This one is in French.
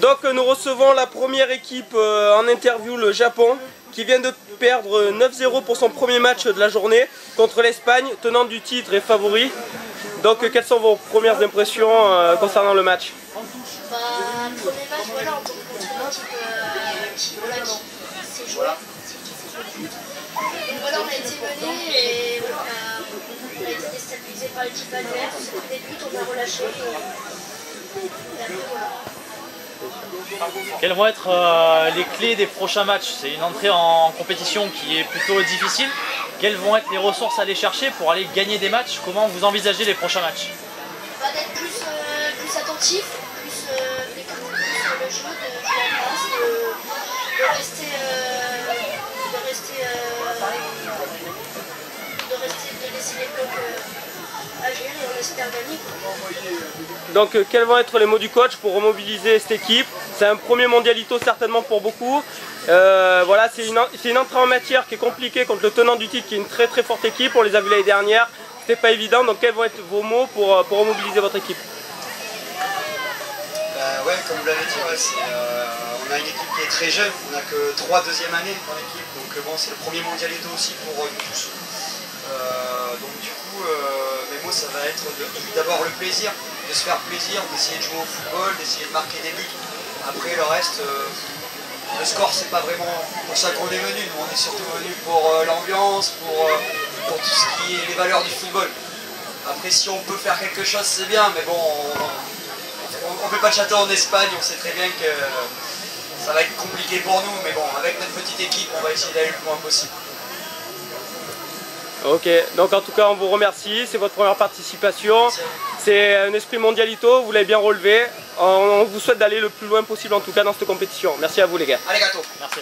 Donc nous recevons la première équipe en interview, le Japon, qui vient de perdre 9-0 pour son premier match de la journée contre l'Espagne, tenant du titre et favori. Donc quelles sont vos premières impressions concernant le match? Premier match, voilà, on tombe contre une équipe qui s'est jouée. Donc voilà, on a été mené et voilà, on a été déstabilisé par l'équipe adverse. Dès le but, on a relâché. Et après, voilà. Quelles vont être les clés des prochains matchs? C'est une entrée en compétition qui est plutôt difficile. Quelles vont être les ressources à aller chercher pour aller gagner des matchs? Comment vous envisagez les prochains matchs? D'être plus attentif, d'écarter plus le jeu, de jouer en passe, de laisser les blocs agir et on espère gagner. Donc quels vont être les mots du coach pour remobiliser cette équipe? C'est un premier mondialito certainement pour beaucoup. Voilà, c'est une entrée en matière qui est compliquée contre le tenant du titre qui est une très forte équipe. On les a vus l'année dernière, c'était pas évident. Donc quels vont être vos mots pour remobiliser votre équipe? Ouais, comme vous l'avez dit, on a une équipe qui est très jeune, on n'a que 3 deuxième années dans l'équipe, donc bon, c'est le premier mondialito aussi pour nous tous. Donc du coup, mes mots, ça va être d'abord le plaisir, de se faire plaisir, d'essayer de jouer au football, d'essayer de marquer des buts. Après le reste, le score, c'est pas vraiment pour ça qu'on est venu. Nous, on est surtout venu pour l'ambiance, pour tout ce qui est les valeurs du football. Après, si on peut faire quelque chose, c'est bien, mais bon, on ne fait pas de château en Espagne, on sait très bien que ça va être compliqué pour nous, mais bon, avec notre petite équipe, on va essayer d'aller le plus loin possible. Ok, donc en tout cas on vous remercie, c'est votre première participation, c'est un esprit mondialito, vous l'avez bien relevé, on vous souhaite d'aller le plus loin possible en tout cas dans cette compétition. Merci à vous les gars. Allez gâteau. Merci.